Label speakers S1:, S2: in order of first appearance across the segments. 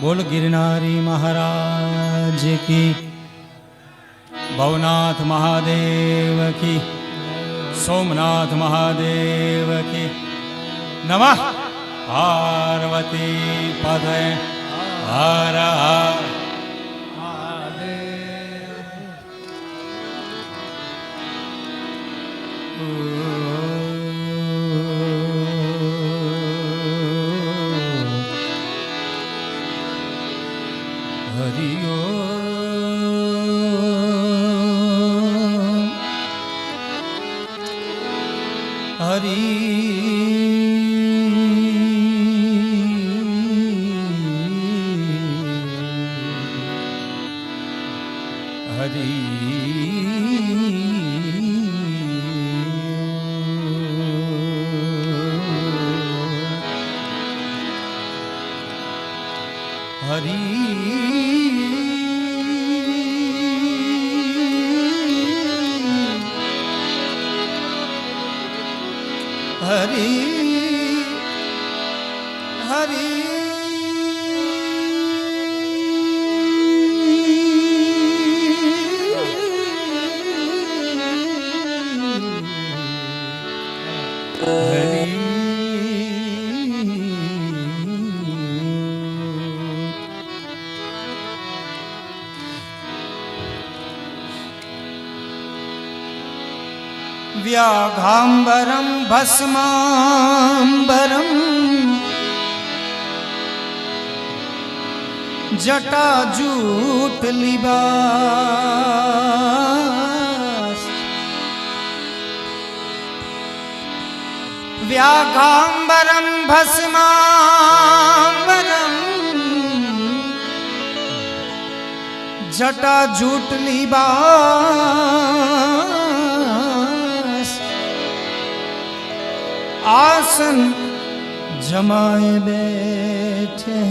S1: बोल गिरनारी महाराज की, भवनाथ महादेव की, सोमनाथ महादेव की। नमः पार्वती पदे हर हर हरि हरि हरि हरि हरि हरि व्याघाम्बरं भस्माम्बरं जटाजूटलिबास। व्याघाम्बरं भस्माम्बरं जटाजूटलिबास। आसन जमाए बैठे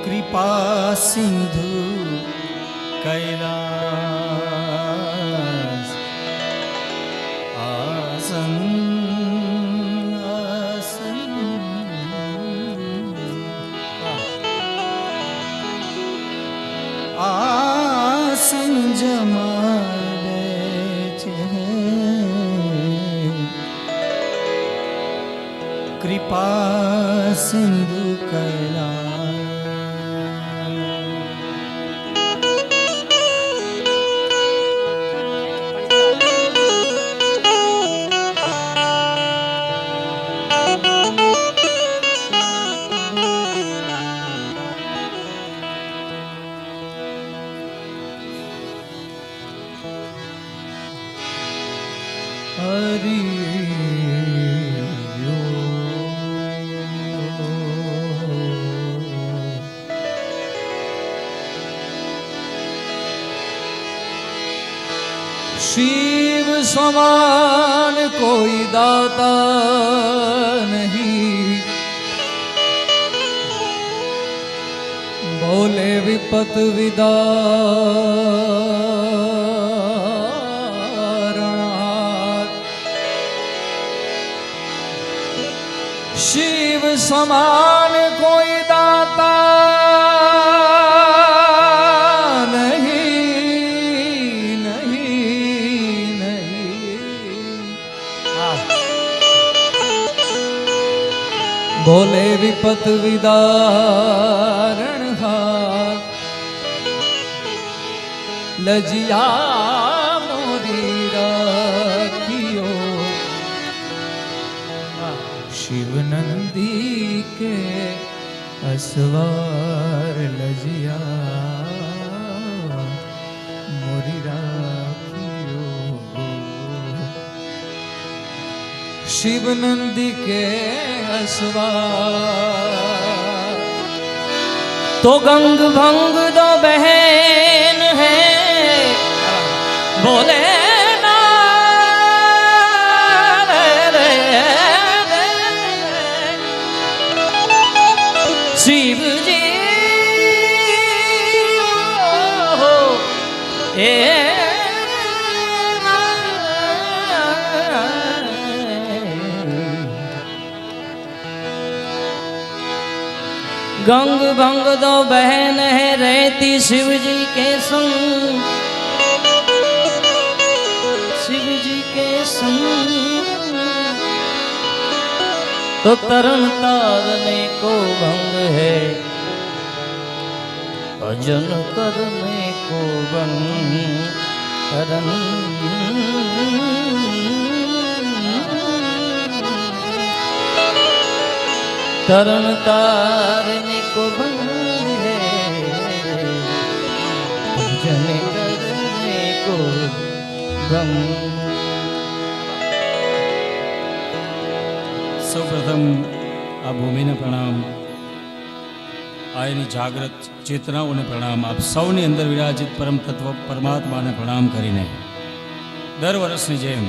S1: कृपा सिंधु कैलास। आसन आसन आसन जमाए कृपा सिंधु कैलास। हरि शिव समान कोई दाता नहीं, बोले विपत विदारणहार। शिव समान कोई दाता भोले विपत विदारणहार। लजिया मोरी राखियो शिव नंदी के असवार। लजिया मोरी राखियो शिव नंदी के असवार। तो गंग भंग दो बहन है बोले ना शिव जी ए गंग भंग दो बहन है रहती शिव जी के संग, शिव जी के संग तो तरन तारने को भंग है, भजन करने को भंग करन। तरन तारने को भंग है, भजन करने को भंग।
S2: સૌપ્રથમ આ ભૂમિને પ્રણામ, આ એની જાગૃત ચેતનાઓને પ્રણામ, આપ સૌની અંદર વિરાજિત પરમ તત્વ પરમાત્માને પ્રણામ કરીને દર વર્ષની જેમ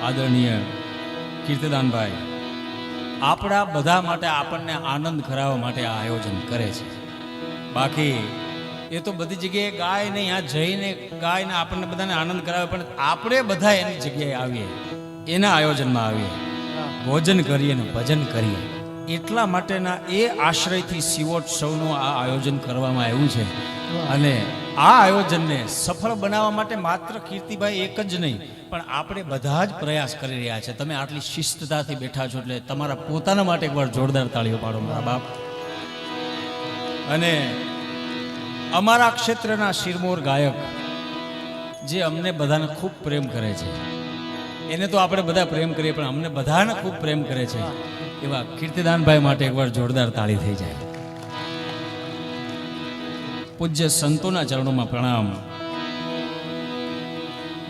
S2: આદરણીય કીર્તિદાનભાઈ આપણા બધા માટે આપણને આનંદ કરાવવા માટે આ આયોજન કરે છે. બાકી એ તો બધી જગ્યાએ ગાય ને ત્યાં જઈને ગાયને આપણને બધાને આનંદ કરાવે, પણ આપણે બધા એની જગ્યાએ આવીએ, એના આયોજનમાં આવીએ, ભોજન કરીએ ને ભજન કરીએ. એટલા માટેના એ આશ્રયથી શિવોત્સવનું આ આયોજન કરવામાં આવ્યું છે. અને આ આયોજનને સફળ બનાવવા માટે માત્ર કીર્તિભાઈ એક જ નહીં, પણ આપણે બધા જ પ્રયાસ કરી રહ્યા છે. તમે આટલી શિસ્તતાથી બેઠા છો એટલે તમારા પોતાના માટે એકવાર જોરદાર તાળીઓ પાડો મારા બાપ. અને અમારા ક્ષેત્રના શિરમોર ગાયક જે અમને બધાને ખૂબ પ્રેમ કરે છે, એને તો આપણે બધા પ્રેમ કરીએ પણ અમને બધાને ખૂબ પ્રેમ કરે છે, એવા કીર્તિદાનભાઈ માટે એકવાર જોરદાર તાળી થઈ જાય. પૂજ્ય સંતોના ચરણોમાં પ્રણામ.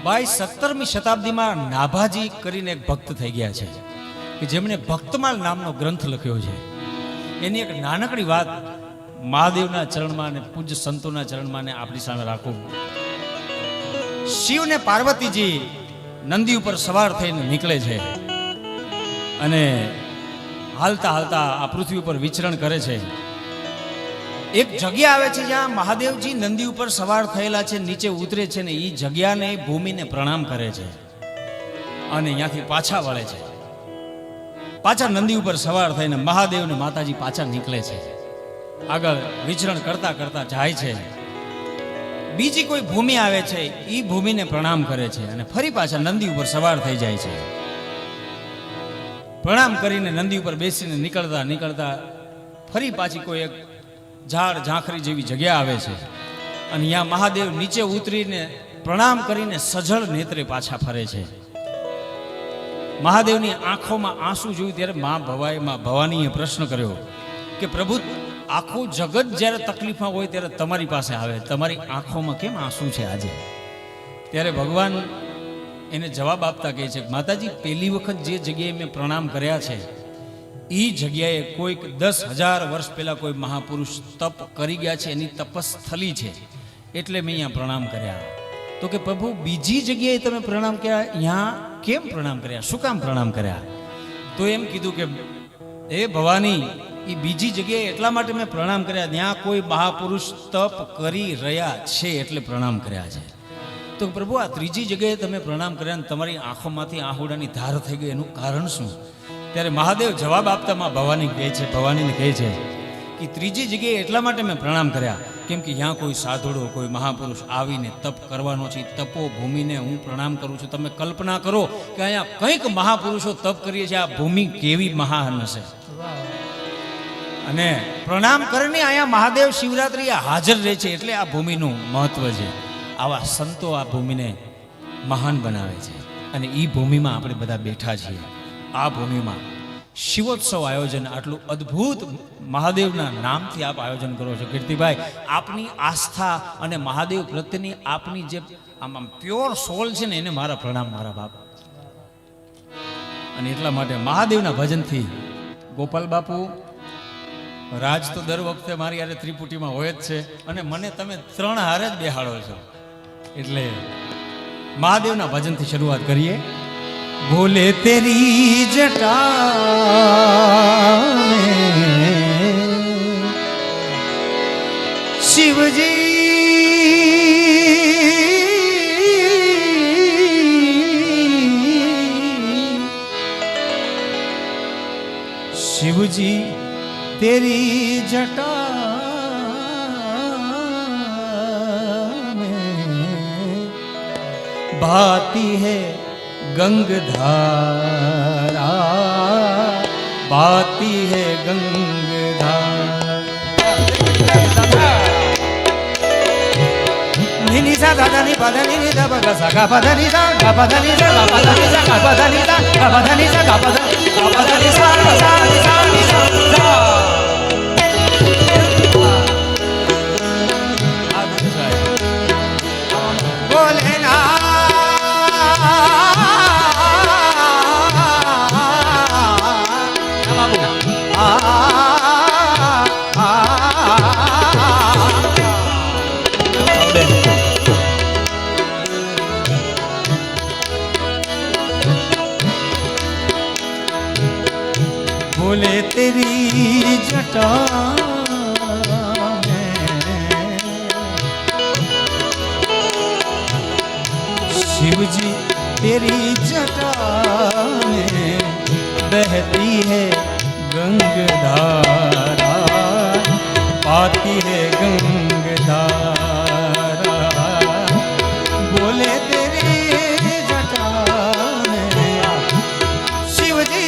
S2: ભાઈ 17મી શતાબ્દીમાં નાભાજી કરીને એક ભક્ત થઈ ગયા છે કે જેમણે ભક્તમાલ નામનો ગ્રંથ લખ્યો છે. એની એક નાનકડી વાત મહાદેવના ચરણમાં અને પૂજ્ય સંતોના ચરણમાં ને આપણી સામે રાખું. શિવ ને પાર્વતીજી નંદી ઉપર સવાર થઈને નીકળે છે અને હાલતા હાલતા આ પૃથ્વી ઉપર વિચરણ કરે છે. એક જગ્યા આવે છે જ્યાં મહાદેવજી નંદી ઉપર સવાર થયેલા છે, નીચે ઉતરે છે ને એ જગ્યાને ભૂમિને પ્રણામ કરે છે અને અહીંયાથી પાછા વળે છે. પાછા નંદી ઉપર સવાર થઈને મહાદેવ ને માતાજી પાછા નીકળે છે, આગળ વિચરણ કરતા કરતા જાય છે. બીજી કોઈ ભૂમિ આવે છે, એ ભૂમિને પ્રણામ કરે છે અને ફરી પાછા નંદી ઉપર સવાર થઈ જાય છે. પ્રણામ કરીને નંદી ઉપર બેસીને નીકળતા નીકળતા ફરી પાછી કોઈ એક ઝાડ ઝાંખરી જેવી જગ્યા આવે છે અને અહીંયા મહાદેવ નીચે ઉતરીને પ્રણામ કરીને સજળ નેત્રે પાછા ફરે છે. મહાદેવની આંખોમાં આંસુ જોયું ત્યારે માં ભવાનીએ પ્રશ્ન કર્યો કે પ્રભુ, આખું જગત જ્યારે તકલીફમાં હોય ત્યારે તમારી પાસે આવે, તમારી આંખોમાં કેમ આંસુ છે આજે? ત્યારે ભગવાન એને જવાબ આપતા કહે છે, માતાજી, પહેલી વખત જે જગ્યાએ મેં પ્રણામ કર્યા છે એ જગ્યાએ કોઈક 10,000 વર્ષ પહેલા કોઈ મહાપુરુષ તપ કરી ગયા છે, એની તપસ્થલી છે, એટલે મેં અહીંયા પ્રણામ કર્યા. તો કે પ્રભુ, બીજી જગ્યાએ તમે પ્રણામ કર્યા, અહીંયા કેમ પ્રણામ કર્યા, શું કામ પ્રણામ કર્યા? તો એમ કીધું કે હે ભવાની, એ બીજી જગ્યાએ એટલા માટે મેં પ્રણામ કર્યા, ત્યાં કોઈ મહાપુરુષ તપ કરી રહ્યા છે એટલે પ્રણામ કર્યા છે. તો પ્રભુ, આ ત્રીજી જગ્યાએ તમે પ્રણામ કર્યા અને તમારી આંખોમાંથી આહુડાની ધાર થઈ ગઈ, એનું કારણ શું? ત્યારે મહાદેવ જવાબ આપતા માં ભવાનીને કહે છે કે ત્રીજી જગ્યાએ એટલા માટે મેં પ્રણામ કર્યા કેમ કે ત્યાં કોઈ સાધુડો, કોઈ મહાપુરુષ આવીને તપ કરવાનો છે, તપો ભૂમિને હું પ્રણામ કરું છું. તમે કલ્પના કરો કે અહીંયા કંઈક મહાપુરુષો તપ કરીએ છીએ, આ ભૂમિ કેવી મહાન હશે. અને પ્રણામ કરીને અહીંયા મહાદેવ શિવરાત્રી હાજર રહે છે, એટલે આ ભૂમિનું મહત્વ છે. આવા સંતો આ ભૂમિને મહાન બનાવે છે અને એ ભૂમિમાં આપણે બધા બેઠા છીએ. આ ભૂમિમાં શિવોત્સવ આયોજન આટલું અદ્ભુત મહાદેવના નામથી આપ આયોજન કરો છો કીર્તિભાઈ. આપની આસ્થા અને મહાદેવ પ્રત્યેની આપની જે આમ પ્યોર સોલ છે ને, એને મારા પ્રણામ મારા બાપ. અને એટલા માટે મહાદેવના ભજનથી ગોપાલ બાપુ રાજ તો દર વખતે મારી યારે ત્રિપુટીમાં હોય જ છે અને મને તમે 3 હારે જ બેહાડો છો. એટલે મહાદેવના ભજનથી શરૂઆત કરીએ. ભોલે તેરી જટા શિવજી શિવજી तेरी जटा में बहती है गंगधारा, बहती है गंगधारा। निनी सा दादा नि पदा नि दा पदा सा गा पदा नि सा गा पदा नि सा गा पदा नि सा गा पदा नि सा गा पदा नि सा गा पदा नि सा गा सा नि सा नि सा सा। बोले ना बोले तेरी जटा में शिव जी तेरी जटा में बहती है गंगधारा, पाती है गंगधारा। बोले तेरी जटा में शिव जी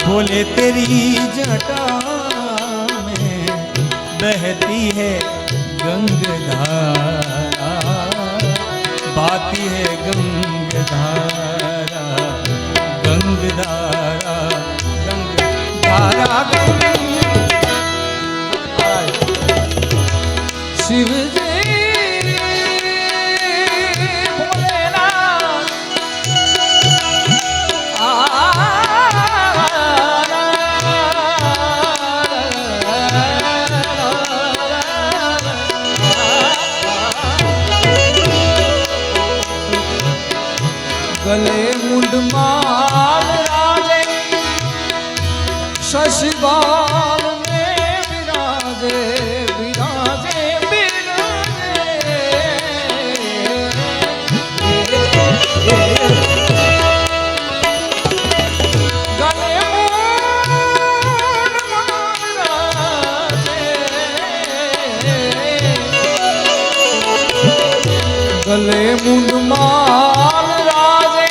S2: बोले तेरी जटा में बहती है गंगधारा, बाती है गंगधारा, गंगधारा गंगधारा
S1: शिव जी भोलेनाथ गले मुंड माल राजे, शशि बाल में विराजे, विराजे विराजे। गले मुंड माल राजे, गले मुंड माल राजे,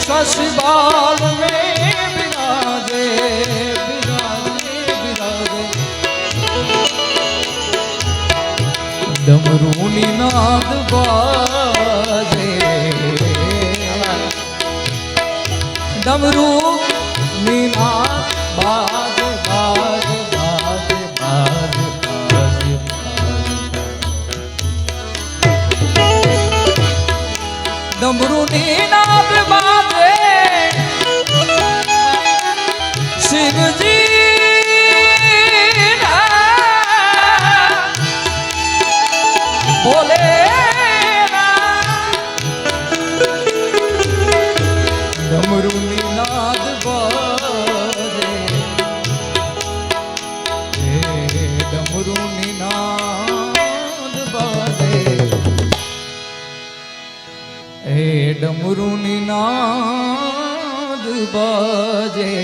S1: शशि बाल में विराजे, विराजे विराजे। डमरू निनाद बाजे, डमरू निनाद बाजे, बाजे बाजे बाजे बाजे बाजे। डमरू निनाद बाजे, शिव जी बोले डमरू निनाद बाजे, डमरू निनाद बाजे, डमरू निनाद बाजे।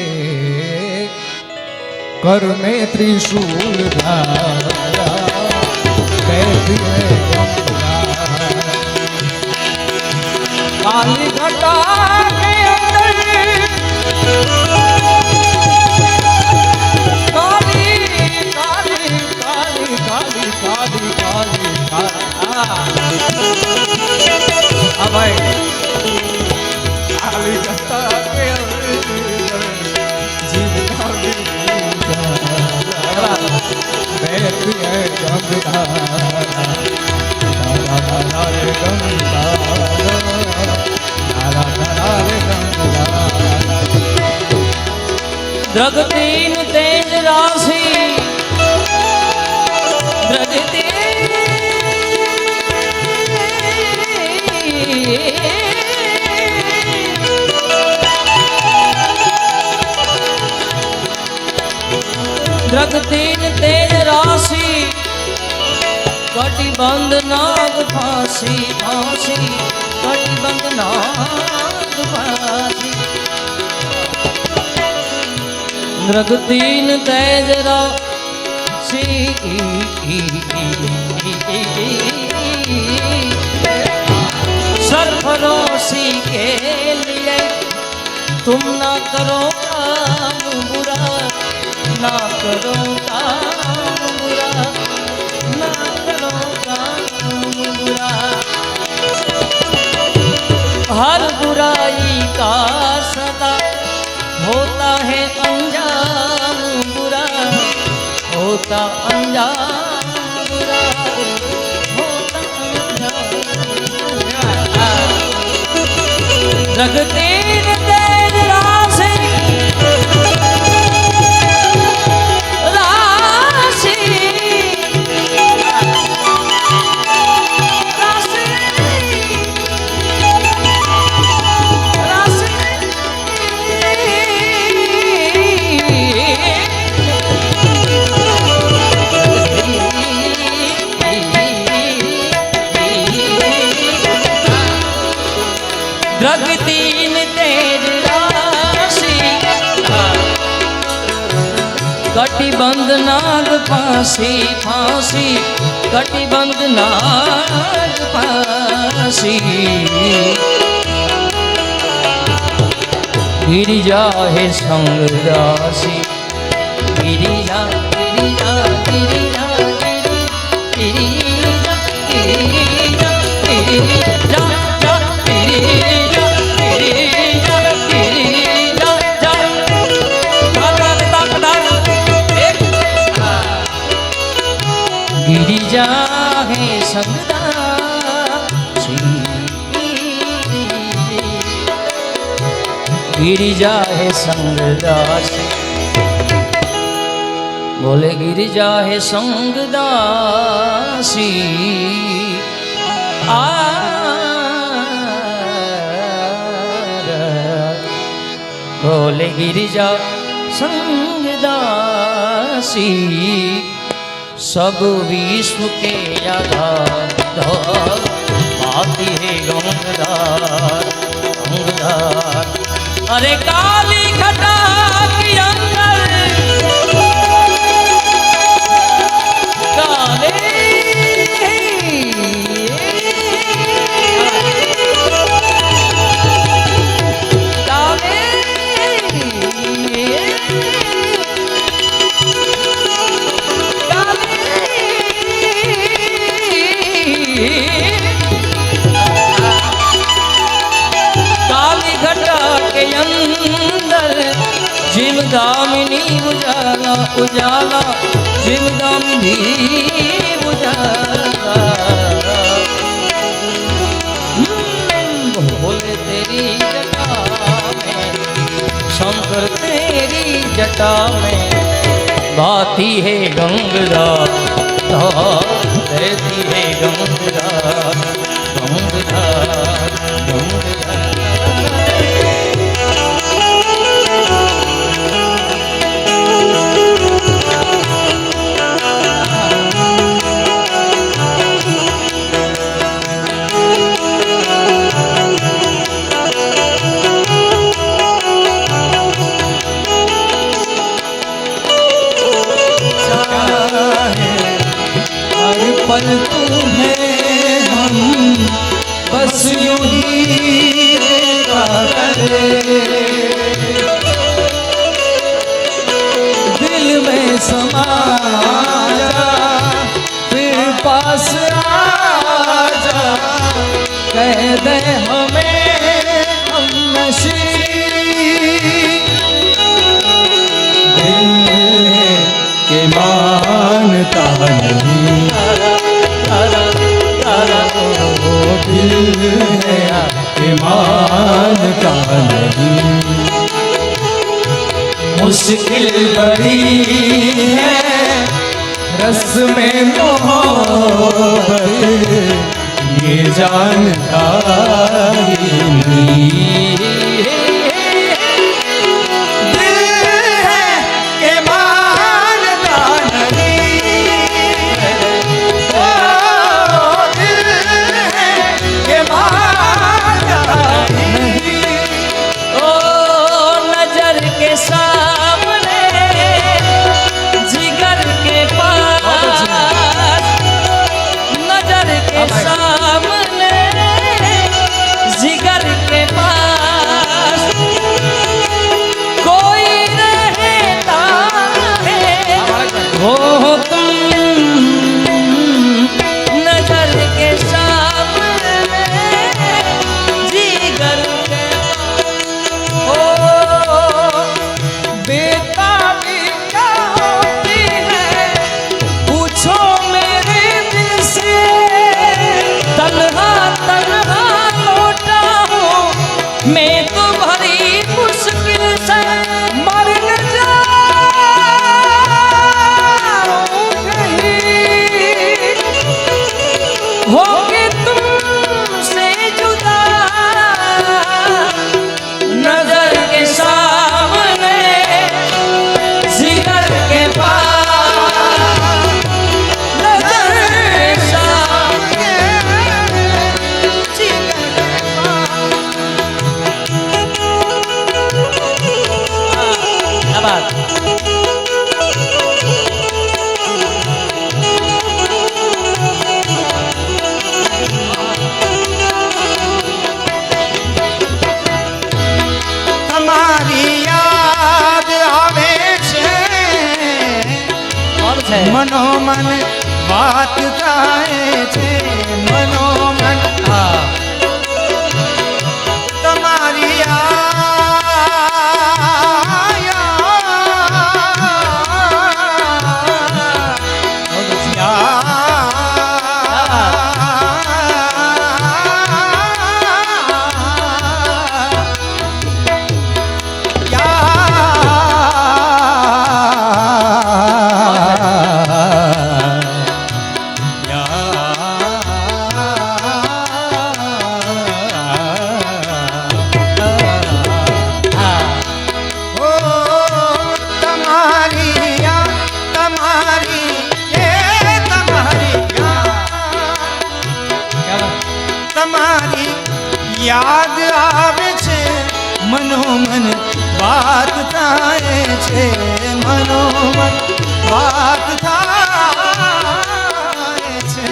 S1: कर में त्रिशूल धारा, कैदी है गंगा। काली घटा के अंदर काली काली काली काली काली काली भाई काली घटा के अंदर जीवता बैठी है गंगाधारा, धारा रे गंगाधारा, धारा रे गंगाधारा। द्रगतीन तेज राशि, द्रगती द्रगतीन तेज राशि, कटिबंध नाग फांसी फांसी कटिबंध नाग फांसी नृग तीन तेज राशि सरफरोशी के लिए तुम ना करो काम बुरा ना करो काम बुरा ना करो काम बुरा हर बुराई का सदा होता है अंजाम बुरा होता अंजाम बुरा होता अंजाम बुरा रगते तेज राशि राशि रग तीन तेज राशि कटिबंध नाग फांसी फांसी कटिबंध नाग फांसी गिरिजा है संग राशि गिरिजा गिरिजा गिरिजा गिरिजा गिरिजा गिरिजा गिरिजा है संगदासी गिरिजा है संगदासी बोले गिरिजा है संगदासी आ बोले गिरिजा संगदासी सब विश्व के आधार आती है गंगाधार गंगाधार अरे काली घटा के अंदर काले जिमदामिनी उजाला उजाला जिमदामिनी उजाला बोले तेरी जटा में शंकर तेरी जटा में बाती है गंगा रहती है गंगा गंगा गंगा
S2: पल तुम्हें हम बस यूं ही देखा करें दिल में समा जा फिर पास आ जा कह दे हमें हम नशी दिल के मानता नहीं दिल है ईमान का नहीं मुश्किल बड़ी है रस में मोहब्बत ये जानता ही नहीं
S3: दिल મન વાત થાય છે મનોમન તમારી યાદ આવે છે મનોમન વાત થાય છે મનોમન વાત થાય છે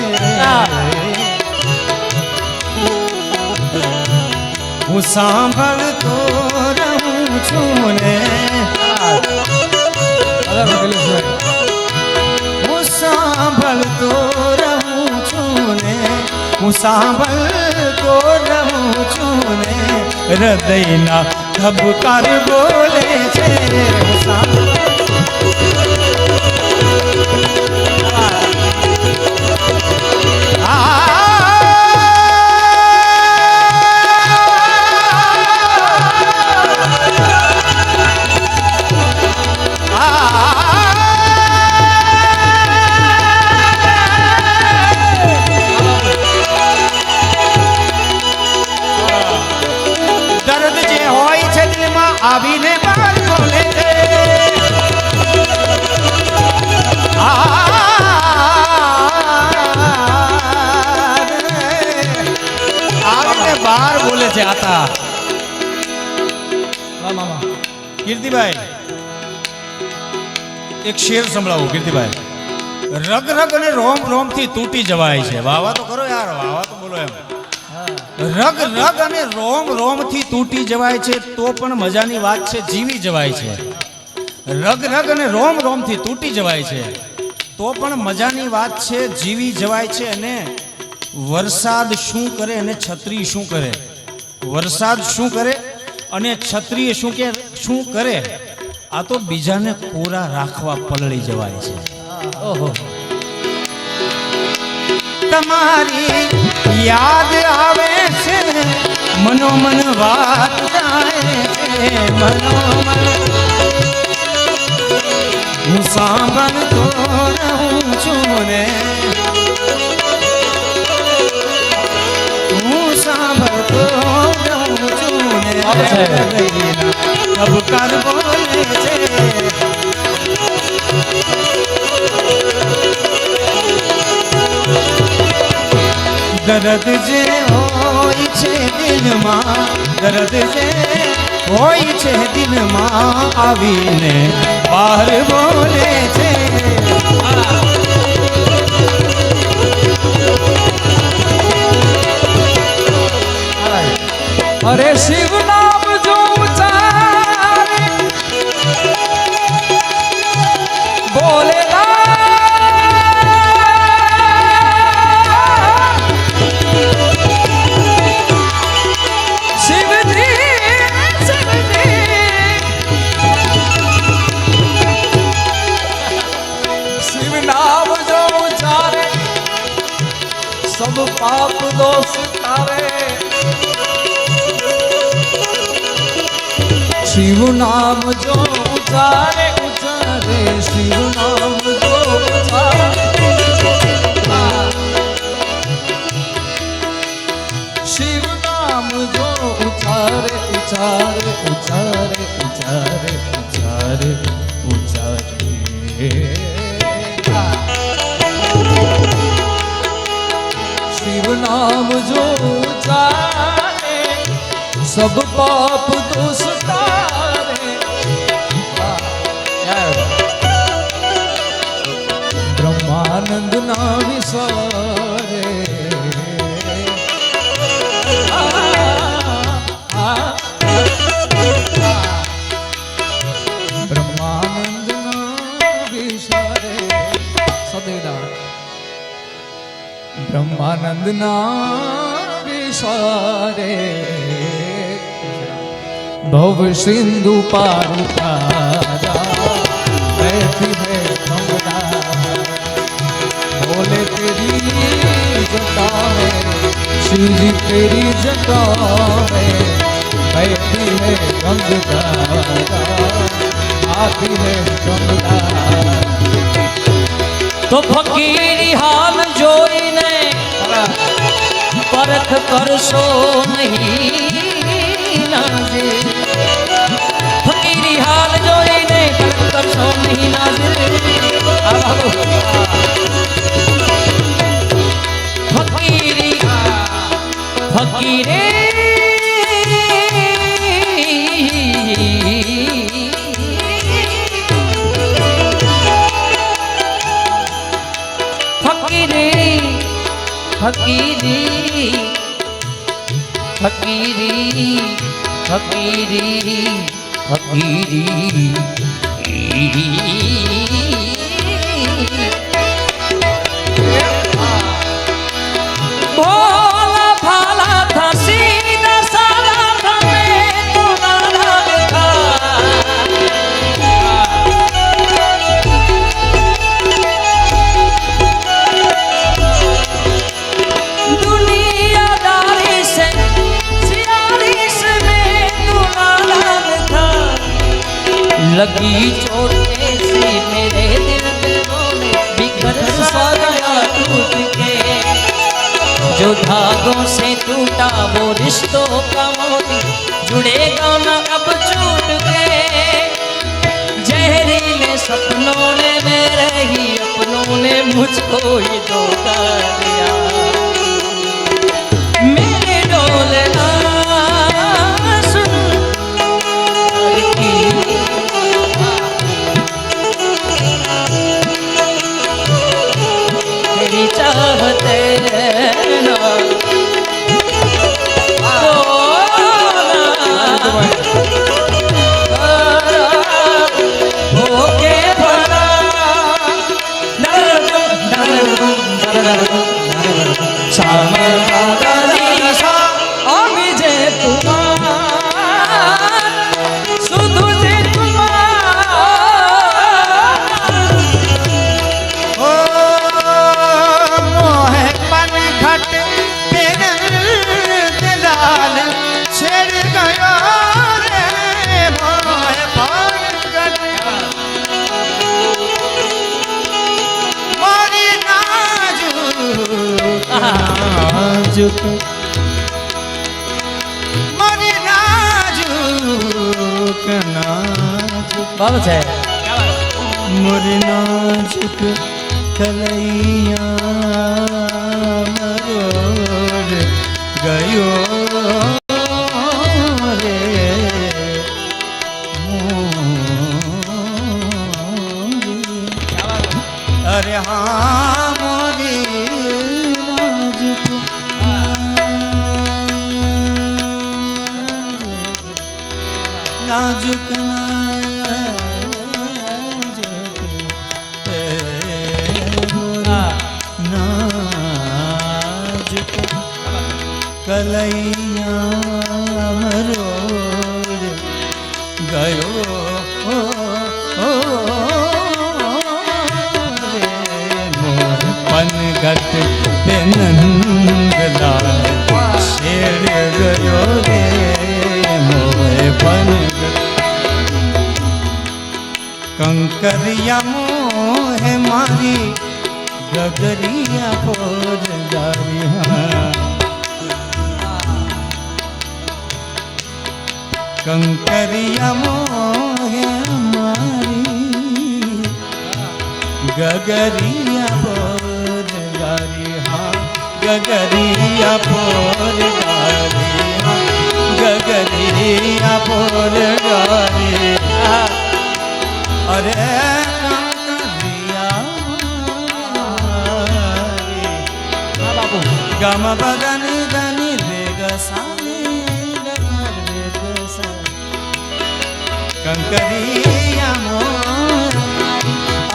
S3: હું સાંભળતો રહું છું ને હું સાંભળતો રહું છું ને હું સાંભળતો રહું છું ને હૃદયના ધબકાર બોલે છે હું આવીને બાર બોલે છે આવીને બાર બોલે છે આતા કીર્તિભાઈ એક શેર સંભળાવો કીર્તિભાઈ રગ રગ અને રોમ રોમ થી તૂટી જવાય છે વાવા તો કરો યાર વાવા તો બોલો એમ રગ રગ અને રોમ રોમ થી તૂટી જવાય છે તો પણ મજાની વાત છે જીવી જવાય છે રગ રગ અને રોમ રોમ થી તૂટી જવાય છે તો પણ મજાની વાત છે જીવી જવાય છે અને વરસાદ શું કરે અને છત્રી શું કરે વરસાદ શું કરે અને છત્રી શું કરે આ તો બીજાને પૂરા રાખવા પલળી જવાય છે ઓહો તમારી યાદ આવે છે મનોમન વાત થાય છે મનોમન હું સાંભળતો રહું છું ને હું સાંભળતો રહું છું ને ધબકાર બોલે છે દર્દ જે હોય છે દિલમાં દર્દ જે હોય છે દિલમાં આવીને બહાર બોલે છે
S1: અરે શિવ નામ જો ઉચારે બોલે सब पाप दोष तारे शिव नाम जो उचारे उचारे शिव नाम जो उचारे शिव नाम जो उचारे उचारे उचारे उचारे उचारे उचारे शिव नाम जो उचारे सब पाप दोष तारे ब्रह्मानंद ना विसारे ब्रह्मानंद ना विसारे सदैव
S4: બ્રહ્માનંદ ના વિસારે ભવ સિંધુ પાર ઉતારા बैठी है गंगा बोले तेरी जटा में शिव जी तेरी जटा में बैठी है गंगा आती है गंगा
S1: તો ફકીરી હાલ જોઈને પરખ કરશો નહીં નાઝીર ફકીરી હાલ જોઈને પરખ કરશો નહીં નાઝીર ફકીરી ફકીરે फकीरी फकीरी फकीरी फकीरी भोला भाला था सीधा सारा था मैं तो नाराज था दुनियादारी से सियारी से मैं तो नाराज था लगी चोट ऐसी मेरे दिल पे रोने बिखर सा गया टूट के जो धागों से टूटा वो रिश्तों का मोती जुड़ेगा न अब छूट के जहरीले सपनों ने मेरे ही अपनों ने मुझको ही धोखा दिया मेरे डोलना सुन तेरी चाहते ना होके भरा আমি যে তোমার শুধু যে
S3: ओ मोहे पन घट तेरे दिलाल छेड़ गयो रे मोहे पन घट मारी नाजुक मारी नाजुक नाजुक
S1: બાબુ છે
S3: मोरी नाजुक कलैया मरोड़ गयो रे मोरी। अरे हाँ मोरी नाजुक नाजुक नाजुक कलैया मरोड़ गयो रे मोर पनघट पे नंदलाल छेड़ गयो रे मोर पनघट कंकरिया मोहे मारी गगरिया फोर जारिया कंकरिया मोहे मारी गगरिया फोर जारिया गगरिया फोर जारिया गगरिया फोर जारिया अरे गम बदनी दनी रेग सानी कंकरिया मोर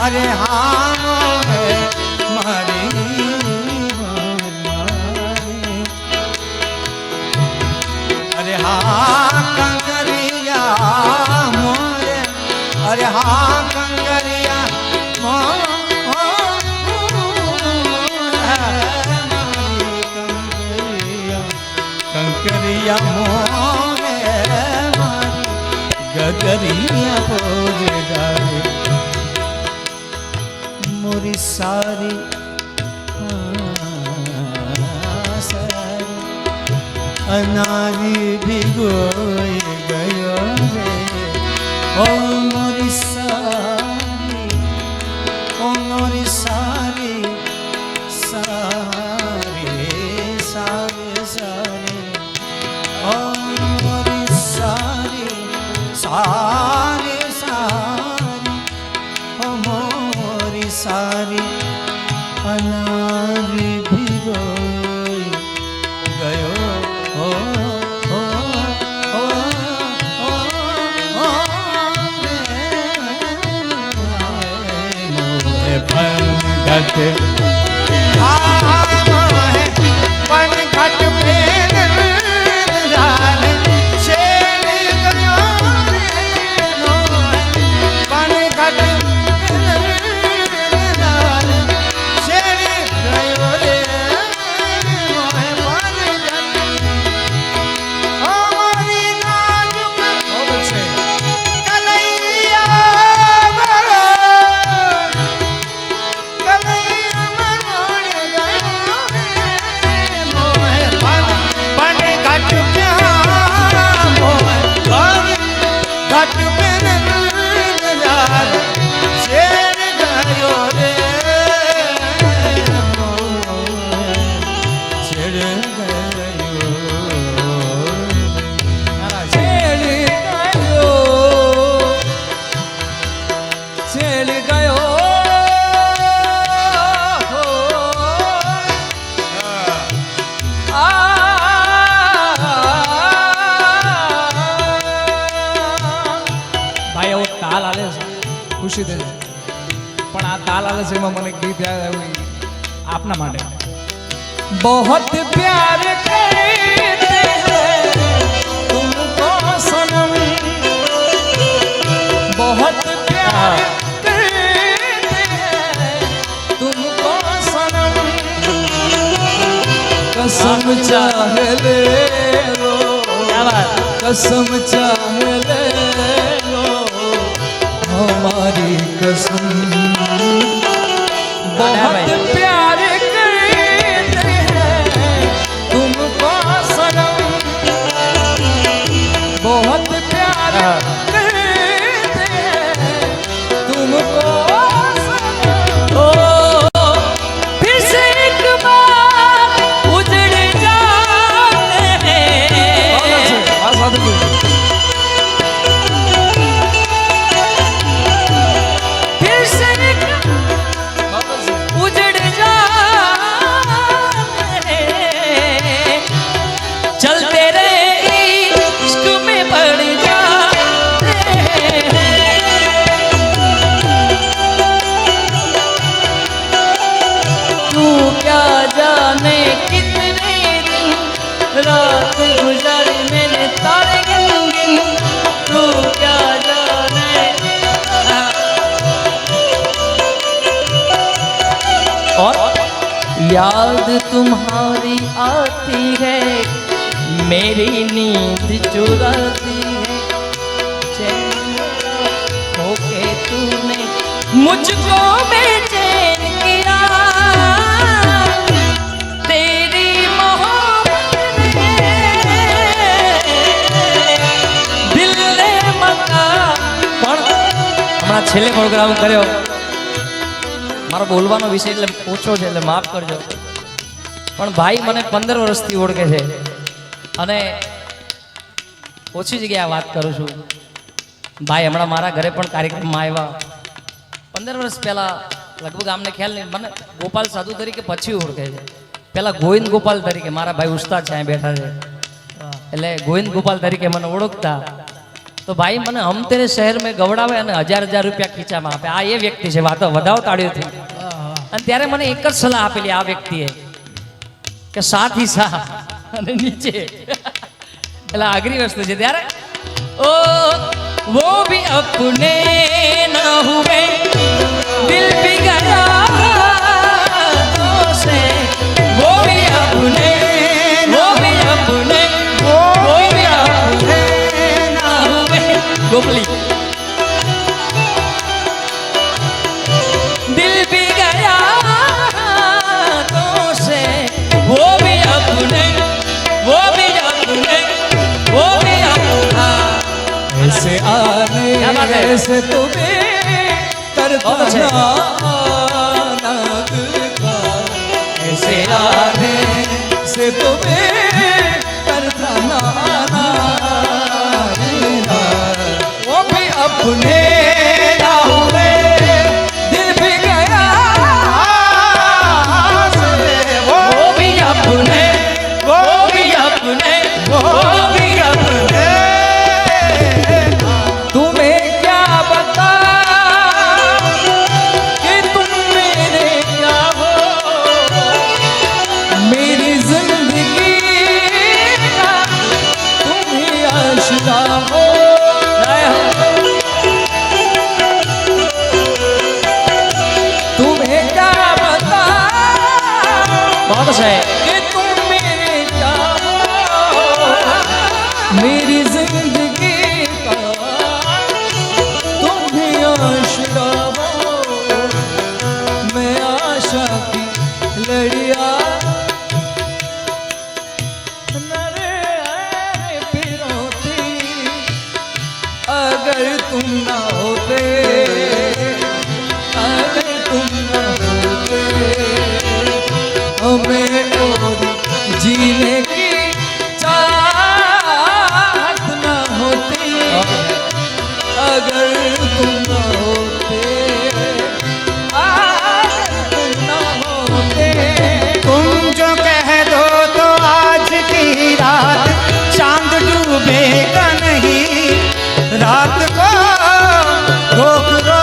S3: अरे हाँ मोहे मारी गरिया पोज गाए मोरी सारी अनारी भिगोई गयो रे ओ मोरी सारी सारी सारी सारी ओ मोरी सारी सारी सारी ओ मोरी सारी अनारी भिगोई गयो ओ ओ ओ ओ ओ मोरे पंगत पंगत पे जाल छेड़ गयो पंगत जाल छेड़ गयो रे मोहे पंगत हमारी नाजुक कलैया बरो कलैया मनोड़ गयो रे मोहे पंगत प्यार मोहे पंगत पे जाल छेड़ गयो रे छेड़ गयो
S4: છેડ ગયો ભાઈ એવો તાલ આલે છે ખુશી દે છે પણ આ તાલ આલે છે એમાં મને ગીત યાદ આવ્યું આપના માટે बहुत प्यार करते हैं तुमको सनम बहुत प्यार करते हैं तुमको सनम कसम चाहे ले लो कसम चाहे ले लो हमारी कसम बहुत प्यार करते हैं तुमको सनम बहुत प्यार करते हैं तुमको सनम ओ फिर से एक बार उजड़ जाते हैं फिर से एक उजड़ जाते हैं चलते रहे इश्क में पड़ जाते हैं तू क्या जाने कितने दिन रात गुजर मैंने तारे गिन गिन तू क्या जाने और याद तुम्हारी आती है मेरी नींद चुराती है चैन होके तूने मुझको बेचैन किया तेरी मोहब्बत ने दिल ने मका પણ હમણાં છેલ્લે પ્રોગ્રામ કર્યો મારો બોલવાનો વિષય એટલે ઓછો છે એટલે માફ કરજો પણ ભાઈ મને 15 વર્ષથી ઓળખે છે અને ઓછી જગ્યાએ વાત કરું છું ભાઈ હમણાં મારા ઘરે પણ કાર્યક્રમમાં આવ્યા 15 વર્ષ પહેલાં લગભગ આમને ખ્યાલ નહીં મને ગોપાલ સાધુ તરીકે પછી ઓળખે છે પહેલાં ગોવિંદ ગોપાલ તરીકે મારા ભાઈ ઉસ્તાદ છે અહીં બેઠા છે એટલે ગોવિંદ ગોપાલ તરીકે મને ઓળખતા તો ભાઈ મને હમ તેરે શહેર મેં ગવડાવે અને 1000 રૂપિયા ખીચામાં આપે આ એ વ્યક્તિ છે વાતો વધાવ તાળીઓથી અને ત્યારે મને એક જ સલાહ આપેલી આ વ્યક્તિએ કે સાથ ही साथ અને નીચે એટલે આગરી વસ્તુ છે ત્યારે ओ वो भी अपने ना हुए दिल भी गया से वो भी अपने ना हुए गोपली
S1: ऐसे तुम्हें करता नाग का, ऐसे आने से तुम्हें करता नाग, वो भी अपने ना हुए दिल भी गया वो भी अपने वो भी अपने वो भी अपने। तुम्हें क्या बता कि तुम मेरे क्या हो, मेरी जिंदगी का तुम ही आशिका हो। तुम्हें क्या बता
S4: बहुत अच्छा है।
S1: कि तुम मेरे क्या हो, मेरी जिंदगी का तुम भी आशिका हो। मैं आशा की लड़िया नरे पिरोती, अगर तुम ना होते, अगर तुम ना होते, हमें और जीने की चाहत ना होती, अगर तुम ना होते, अगर तुम ना होते।
S3: तुम जो कह दो तो आज की रात चांद डूबेगा नहीं, रात को रोक दो।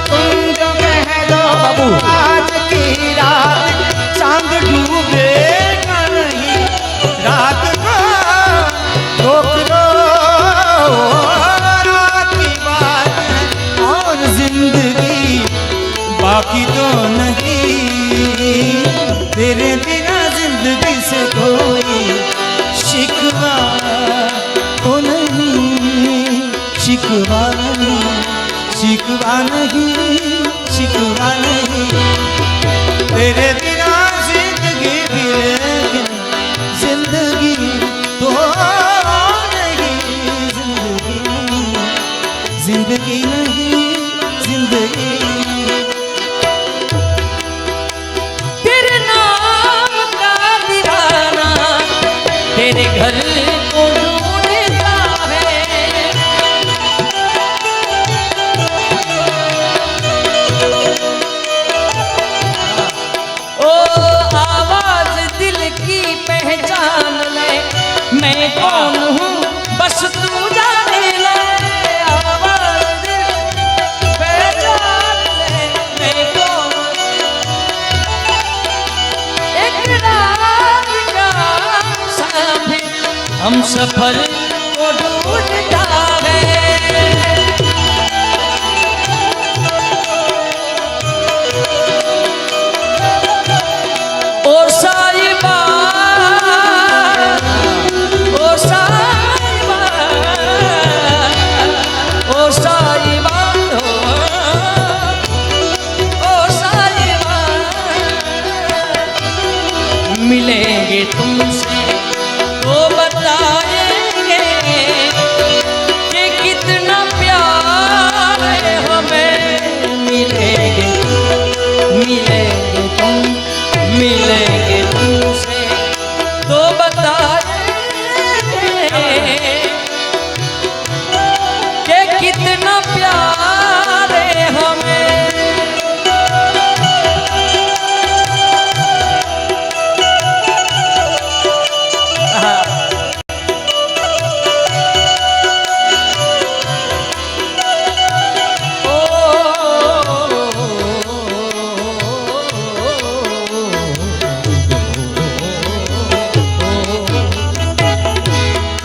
S3: तुम जो कह दो आज की रात चांद डूबेगा नहीं, रात को रोक दो। रात की बात और जिंदगी बाकी तो नहीं, तेरे बिना जिंदगी से कोई शिकवा तो नहीं, शिकवा नहीं, शिकवा नहीं, शिकवा नहीं। तेरे बिना जिंदगी भी लेकिन जिंदगी तो नहीं, जिंदगी नहीं, जिंदगी नहीं, जिंदगी नहीं।
S1: तेरे नाम का दीवाना तेरे घर को ढूंढता है, ओ आवाज दिल की पहचान ले, मैं कौन हूँ बस तू जाने ले। आवाज दिल की पहचान ले, मैं कौन एक रात का मुसाफिर, हम सफर को ढूंढता है। ओ साहिबा, ओ साहिबा, ओ साहिबा, ओ साहिबा, मिलेंगे तुमसे तो बताएंगे कि कितना प्यार है हमें। मिलेंगे, मिलेंगे तुम, मिलेंगे तुमसे तो बताएंगे कि कितना प्यार है हमें।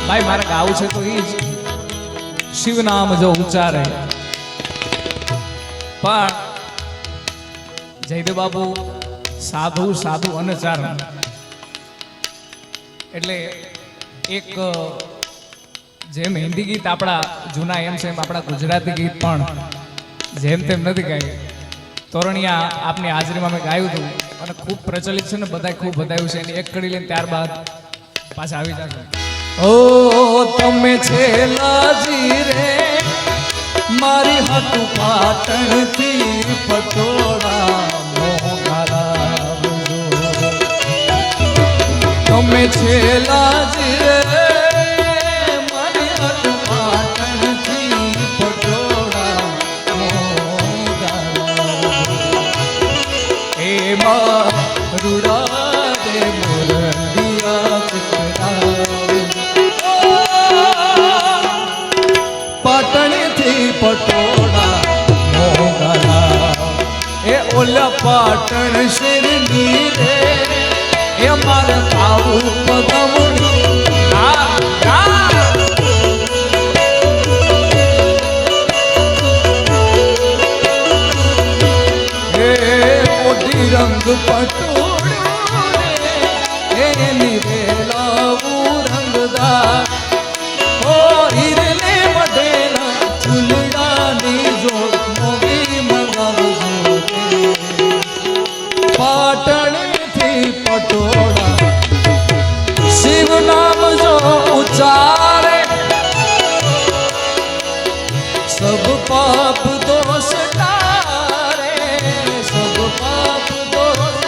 S5: ભાઈ મારે ગાવું છે તો એ જ શિવ નામ જો ઉચ્ચારે પણ જયદેવ બાબુ સાધુ સાધુ અનચાર એટલે એક જેમ હિન્દી ગીત આપણા જૂના એમ છે એમ આપણા ગુજરાતી ગીત પણ જેમ તેમ નથી ગાયું. તોરણિયા આપની હાજરીમાં મેં ગાયું હતું અને ખૂબ પ્રચલિત છે ને બધાએ ખૂબ બધાયું છે એની એક કડી લઈને ત્યારબાદ પાછા આવી જશે. ઓ તમે છેલાજી રે મારી હાટુ પાટણથી પટોળા મોંઘારા તમે છેલાજી રે મારી હાટુ પાટણથી પટોળા મોંઘારા એમાં રૂડા રે મોરડિયા પાટણથી પટોળા મોગરા એ ઓલા પાટણ શેરની રે એ મારે આવું પગમણી એ મોટી રંગ પટોળું એની વેલાવું રંગદાર ઓ હિરલે વડેલા ચૂલડાની જોડ મોગી મંગાવજો પાટણથી પટોળા શિવ નામ જો ઉચ્ચારે સબ પાપ દોષ તારે સબ પાપ દોષ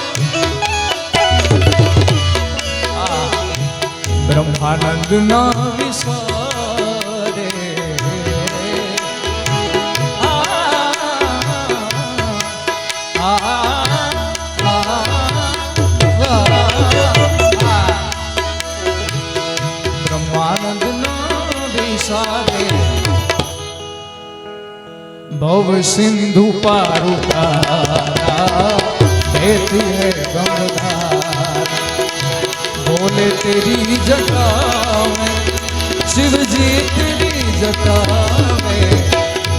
S5: બ્રહ્માનંદ ના વિસારે બ્રહ્માનંદ ના વિસારે ભવ સિંધુ પારુ તારા બેતી હે ગંગધાર बोले तेरी जटा में शिव जी तेरी जटा में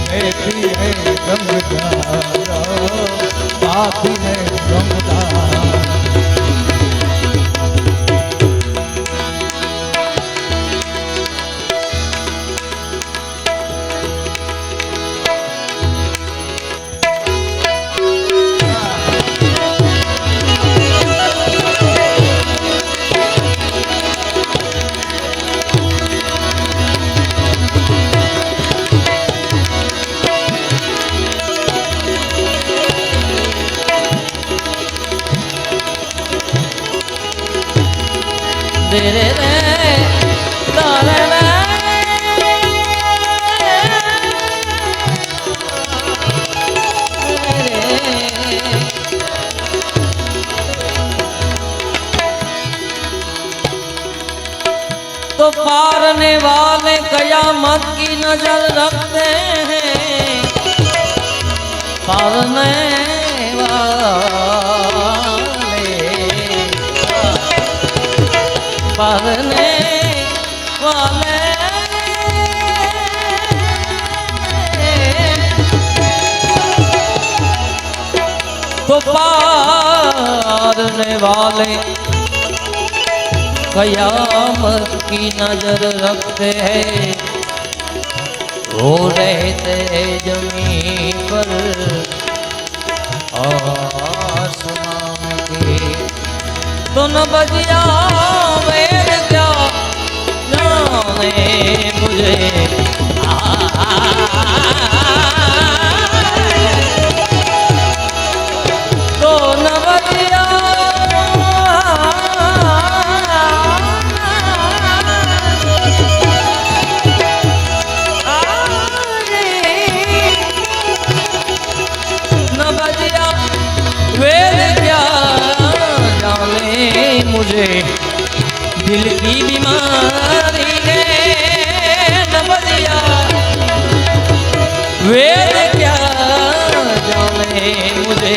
S5: बैठी है गंगधारा आती है गंगधारा
S1: रे रे रे रा रे रे तो पारने वाले कयामत की नजर रखते हैं पारने पारने वाले तो पारने वाले कयामत की नजर रखते हैं वो रहते जमीन पर आसमान के तो न बजिया वेद क्या जाने मुझे तो न बजिया न बजिया वेद क्या जाने मुझे दिल की बीमारी है न बजिया वेद क्या जाने मुझे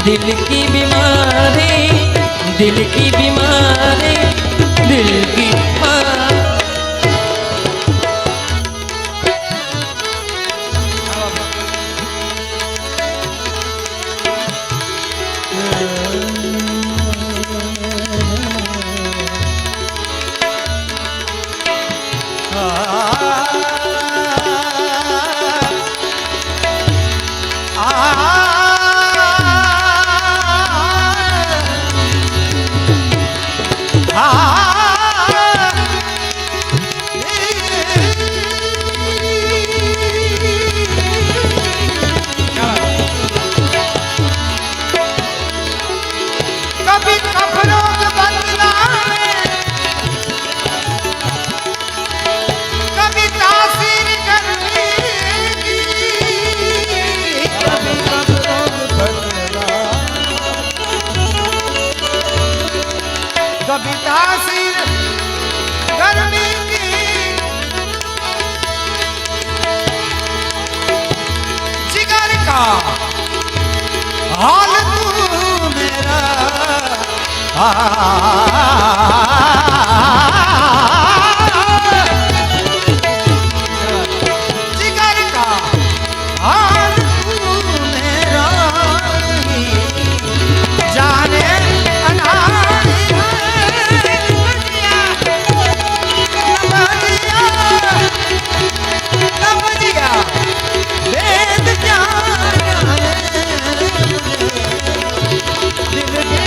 S1: दिल की बीमारी दिल की बीमारी दिल की
S3: कभी तासीर गर्मी की जिगर का हाल तू मेरा जिगर का हाल तू मेरा जाने अनाड़ी नबजिया वेद जाने दिल के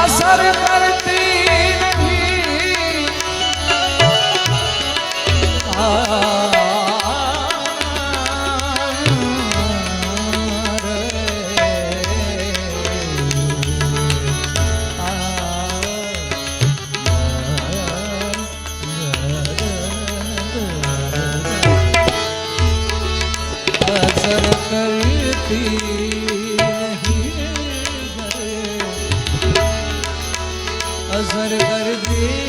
S5: असर करती नहीं
S1: असर करती असर करती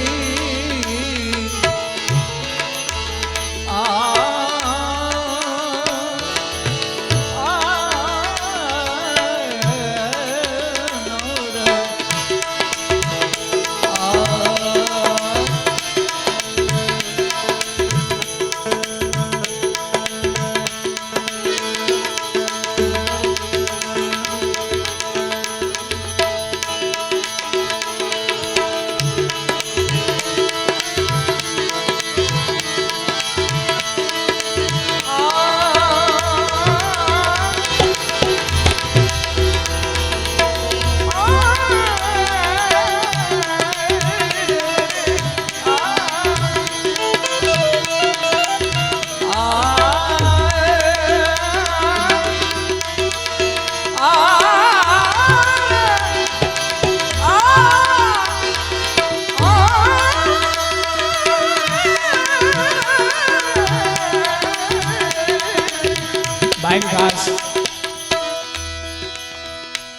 S5: ભાઈ ખાસ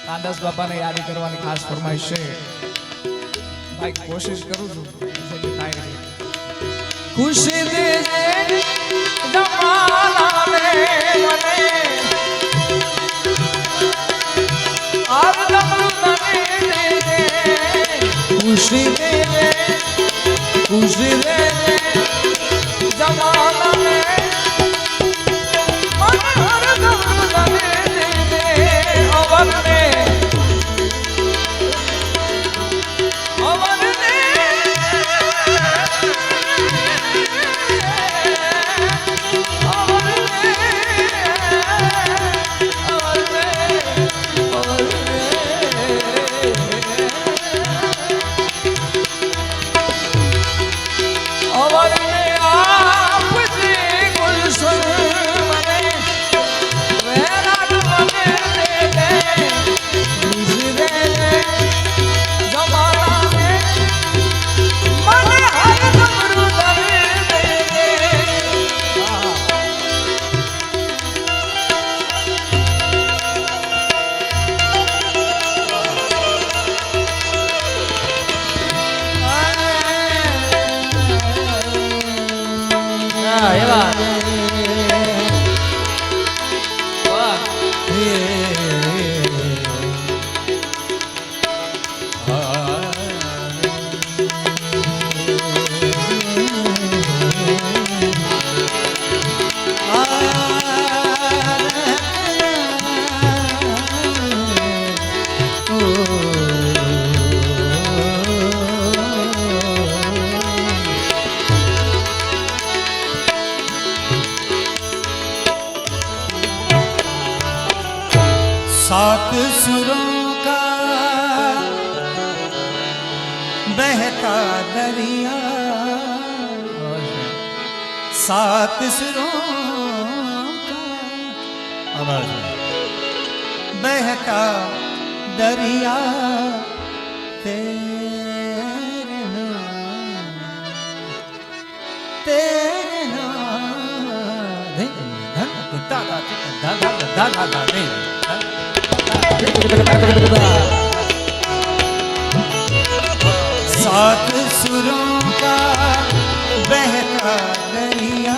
S5: કાંદાસ બાપાને યાદ કરવાની ખાસ ફરમાઈશ છે ભાઈ કોશિશ કરું છું જેટલી થાય છે
S1: ખુશી દે જમાના ને મને આર દમરૂ તને દે ખુશી દે જમાના ને આર દમરૂ તને દે અવરને
S3: सात सुरों का बहता दरिया, सात सुरों का बहता दरिया तेरे सात सुरों का बहता दरिया,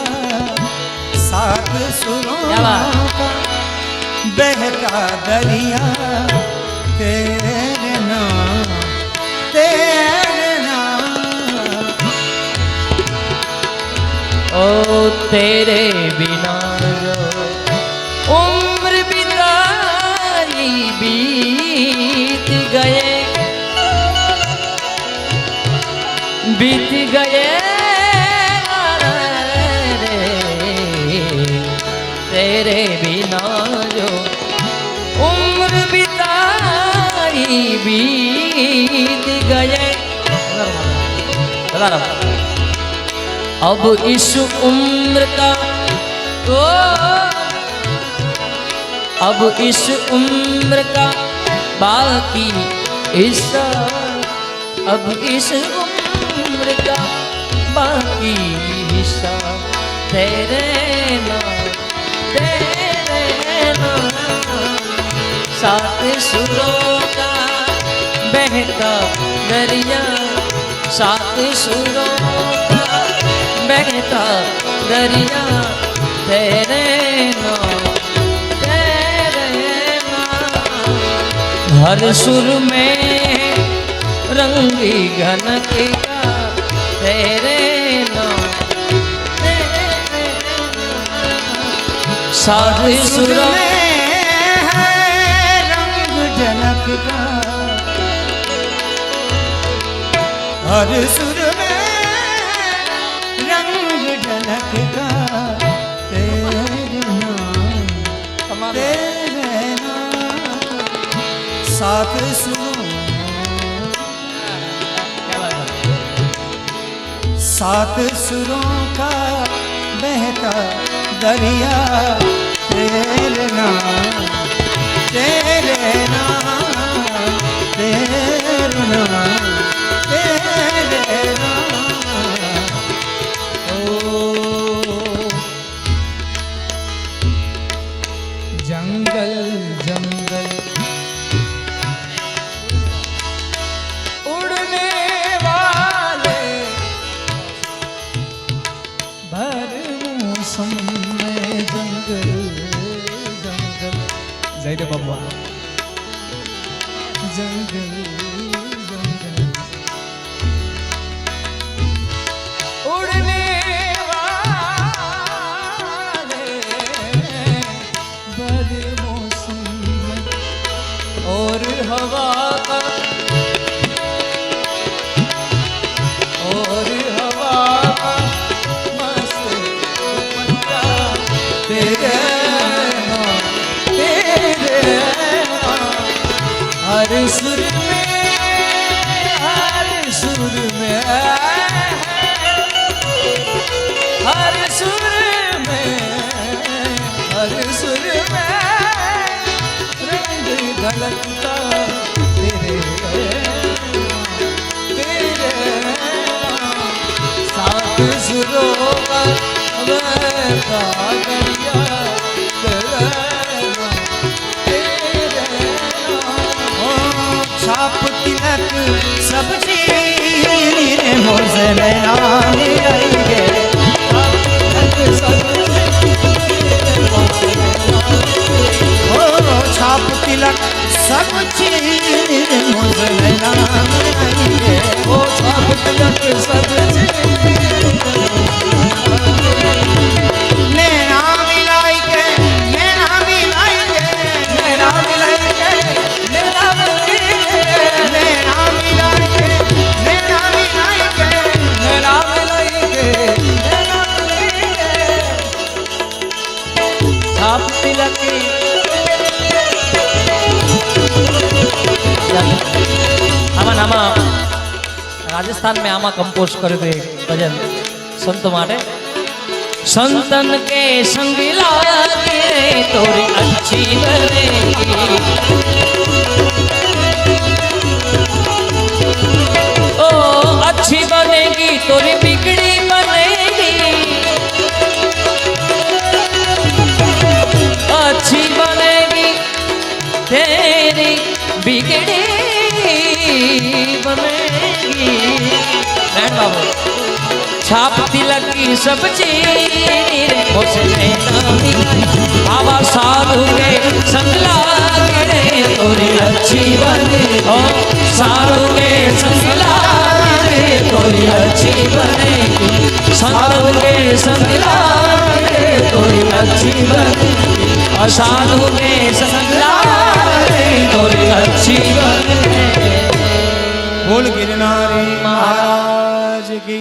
S3: सात सुरों
S4: क्या बात?
S3: का बहता दरिया, तेरे नाम, तेरे नाम।
S4: ओ तेरे बिना जो उम्र बिताई बीत गए, बीत गए रे, तेरे बिना जो उम्र बिताई बीत गए। अब इस उम्र का ओ, अब इस उम्र का बाकी हिस्सा, अब इस उम्र का बाकी हिस्सा तेरे नाम, तेरे नाम। सात सुरों का बहता दरिया, सात सुरों का बहता दरिया, तेरे नाम, तेरे नाम। हर सुर में रंगी घनकेगा तेरे नाम, तेरे नाम। सात सुरों
S3: में है रंग जनक का, हर सुर में रंग जनक का, तेरे नाम, तेरे नाम। सात सुरों, सात सुरों का बहता दरिया, तेरे नाम, तेरे नाम, तेरे नाम, तेरे नाम। ओ
S5: जंगल जंगल उड़ने वाले, भर मौसम में जंगल जंगल। जय दे बाबा। जंगल जंगल उड़ने वाले, भर मौसम में और हवा का, और हवा का मस्त दुपट्टा, तेरे नाम, तेरे नाम। हर सुर में, हर सुर में, हर सुर में, हर सुर में रंग ढलकता तेरे नाम, तेरे नाम। सात सुरों का बहता दरिया, तेरे नाम, तेरे नाम।
S3: ओ छाप तिलक सब चीर मोसे नाम आएंगे, ओ छाप तिलक सब चीर मोसे नाम आएंगे,
S5: ओ छाप तिलक सब
S3: नैना मिलाई के, नैना मिलाई के, नैना मिलाई के,
S5: मेरा
S3: नैना मिलाई के, नैना मिलाई के,
S5: मेरा मिलाइए, मेरा मिलाइए।
S4: छाप तिलक આમાં આમાં રાજસ્થાન में આમાં कंपोज કર્યું હતું એક ભજન સંત માટે। संतन के संग लागे तोरी अच्छी बनेगी, ओ अच्छी बनेगी तोरी बिगड़ी बनेगी, अच्छी बनेगी तेरी
S1: बनेगी नारायण बाबू छाप तिलक की सब्जी बाबा साधु के संगला तोरी अच्छी बने ओ साधु के संगला तोरी अच्छी बनेगी साधु के संगला तोरी अच्छी बनेगी साधु के संगला तोरी अच्छी बनेगी।
S3: बोल गिरनारी महाराज की